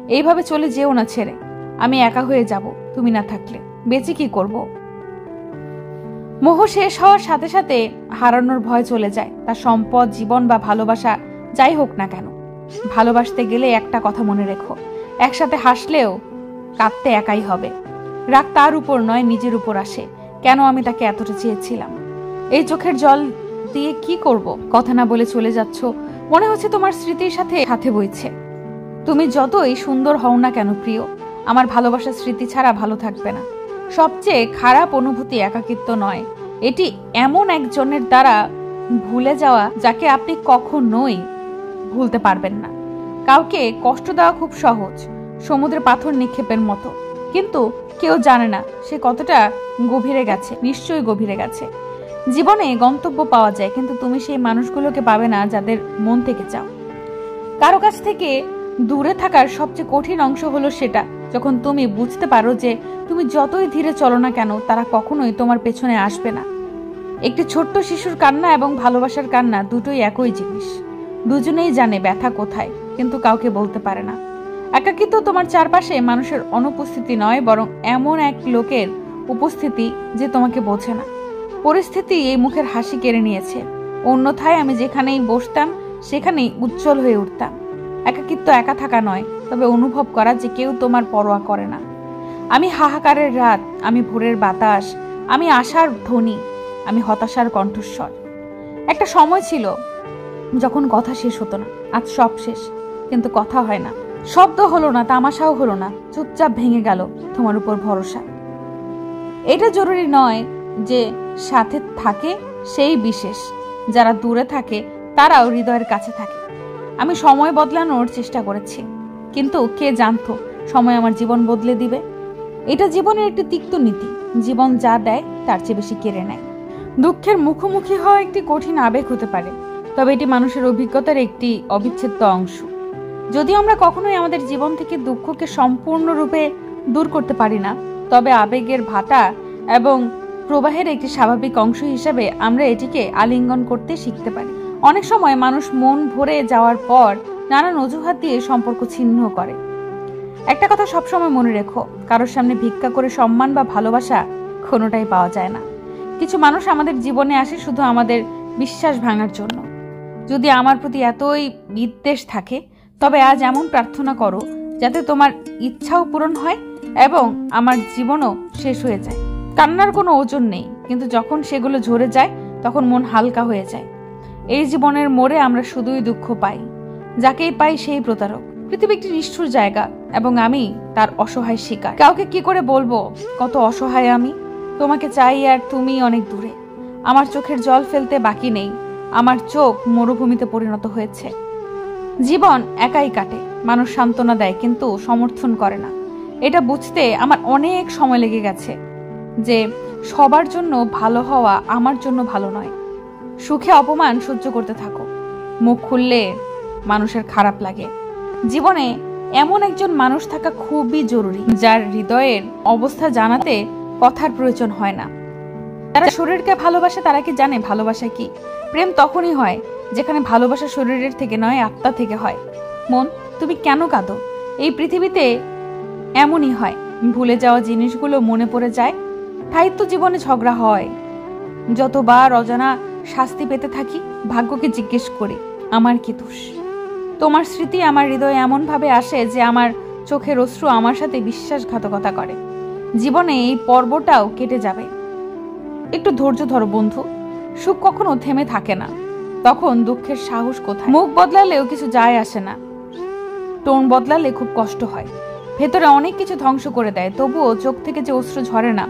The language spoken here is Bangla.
এইভাবে চলে যেও না ছেড়ে। আমি একা হয়ে যাব তুমি না থাকলে। বেঁচে কি করব? মোহ শেষ হওয়ার সাথে সাথে হারানোর ভয় চলে যায়। তার সম্পদ, জীবন বা ভালোবাসা যাই হোক না কেন, ভালোবাসতে গেলে একটা কথা মনে রেখো, একসাথে হাসলেও কাঁদতে একাই হবে। রাগ তার উপর নয়, নিজের উপর আসে। কেন আমি তাকে এতটা চেয়েছিলাম? এই চোখের জল দিয়ে কি করব? কথা না বলে চলে যাচ্ছ, মনে হচ্ছে তোমার স্মৃতির সাথে সাথে বইছে। তুমি যতই সুন্দর হও না কেন প্রিয়, আমার ভালোবাসার স্মৃতি ছাড়া ভালো থাকবে না। সবচেয়ে খারাপ অনুভূতি একাকিত্ব নয়, এটি এমন একজনের দ্বারা ভুলে যাওয়া যাকে আপনি কখনোই ভুলতে পারবেন না। কাউকে কষ্ট দেওয়া খুব সহজ, সমুদ্রে পাথর নিক্ষেপের মতো, কিন্তু কেউ জানে না সে কতটা গভীরে গেছে। নিশ্চয়ই গভীরে গেছে। জীবনে গন্তব্য পাওয়া যায়, কিন্তু তুমি সেই মানুষগুলোকে পাবে না যাদের মন থেকে চাও। কারো কাছ থেকে দূরে থাকার সবচেয়ে কঠিন অংশ হলো সেটা যখন তুমি বুঝতে পারো যে তুমি যতই ধীরে চলো না কেন, তারা কখনোই তোমার পেছনে আসবে না। একটি ছোট্ট শিশুর কান্না এবং ভালোবাসার কান্না দুটোই একই জিনিস। দুজনেই জানে ব্যথা কোথায়, কিন্তু কাউকে বলতে পারে না। একাকিত্ব তোমার চারপাশে মানুষের অনুপস্থিতি নয়, বরং এমন এক লোকের উপস্থিতি যে তোমাকে বোঝে না। পরিস্থিতি এই মুখের হাসি কেড়ে নিয়েছে, অন্যথায় আমি যেখানেই বসতাম সেখানেই উজ্জ্বল হয়ে উঠতাম। একাকিত্ব একা থাকা নয়, তবে অনুভব করা যে কেউ তোমার পরোয়া করে না। আমি হাহাকারের রাত, আমি ভোরের বাতাস, আমি আশার ধ্বনি, আমি হতাশার কণ্ঠস্বর। একটা সময় ছিল যখন কথা শেষ হতো না। আজ সব শেষ, কিন্তু কথা হয় না। শব্দ হলো না, তামাশাও হলো না, চুপচাপ ভেঙে গেল তোমার উপর ভরসা। এটা জরুরি নয় যে সাথে থাকে সেই বিশেষ, যারা দূরে থাকে তারাও হৃদয়ের কাছে থাকে। আমি সময় বদলানোর চেষ্টা করেছি, কিন্তু কে জানতো সময় আমার জীবন বদলে দিবে। এটা জীবনের একটি তিক্ত নীতি, জীবন যা দেয় তার চেয়ে বেশি কেড়ে নেয়। দুঃখের মুখোমুখি হওয়া একটি কঠিন আবেগ হতে পারে, তবে এটি মানুষের অভিজ্ঞতার একটি অবিচ্ছেদ্য অংশ। যদিও আমরা কখনোই আমাদের জীবন থেকে দুঃখকে সম্পূর্ণরূপে দূর করতে পারি না, তবে আবেগের ভাটা এবং প্রবাহের একটি স্বাভাবিক অংশ হিসেবে আমরা এটিকে আলিঙ্গন করতে শিখতে পারি। অনেক সময় মানুষ মন ভরে যাওয়ার পর নানান অজুহাত দিয়ে সম্পর্ক ছিন্ন করে। একটা কথা সবসময় মনে রেখো, কারোর সামনে ভিক্ষা করে সম্মান বা ভালোবাসা কোনোটাই পাওয়া যায় না। কিছু মানুষ আমাদের জীবনে আসে শুধু আমাদের বিশ্বাস ভাঙার জন্য। যদি আমার প্রতি এতই বিদ্বেষ থাকে, তবে আজ এমন প্রার্থনা করো যাতে তোমার ইচ্ছাও পূরণ হয় এবং আমার জীবনও শেষ হয়ে যায়। কান্নার কোনো ওজন নেই, কিন্তু যখন সেগুলো ঝরে যায় তখন মন হালকা হয়ে যায়। এই জীবনের মোড়ে আমরা শুধুই দুঃখ পাই, যাকেই পাই সেই প্রতারক। পৃথিবী একটি নিষ্ঠুর জায়গা এবং আমি তার অসহায় শিকার। কাউকে কি করে বলবো কত অসহায় আমি? তোমাকে চাই আর তুমি অনেক দূরে। আমার চোখের জল ফেলতে বাকি নেই, আমার চোখ মরুভূমিতে পরিণত হয়েছে। জীবন একাই কাটে, মানুষ সান্ত্বনা দেয় কিন্তু সমর্থন করে না। এটা বুঝতে আমার অনেক সময় লেগে গেছে যে সবার জন্য ভালো হওয়া আমার জন্য ভালো নয়। সুখে অপমান সহ্য করতে থাকো, মুখ খুললে মানুষের খারাপ লাগে। জীবনে এমন একজন মানুষ থাকা খুবই জরুরি, যার হৃদয়ের অবস্থা জানাতে কথার প্রয়োজন হয় না। যারা শরীরকে ভালোবাসে তারা কি জানে ভালোবাসা কি? প্রেম তখনই হয় যেখানে ভালোবাসা শরীরের থেকে নয়, আত্মা থেকে হয়। মন, তুমি কেন কাঁদো? এই পৃথিবীতে এমনই হয়, ভুলে যাওয়া জিনিসগুলো মনে পড়ে যায়, তাই তো জীবনে ঝগড়া হয়। যতবার অজানা শাস্তি পেতে থাকি, ভাগ্যকে জিজ্ঞেস করি আমার কি দোষ? তোমার স্মৃতি আমার হৃদয়ে এমন ভাবে আসে যে আমার চোখের অশ্রু আমার সাথে বিশ্বাসঘাতকতা করে। জীবনে এই পর্বটাও কেটে যাবে, একটু ধৈর্য ধরো বন্ধু। সুখ কখনো থেমে থাকে না, তখন দুঃখের সাহস কোথায়? মুখ বদলালেও কিছু যায় আসে না, টোন বদলালে খুব কষ্ট হয়। ভেতরে অনেক কিছু ধ্বংস করে দেয়, তবুও চোখ থেকে যে অশ্রু ঝরে না,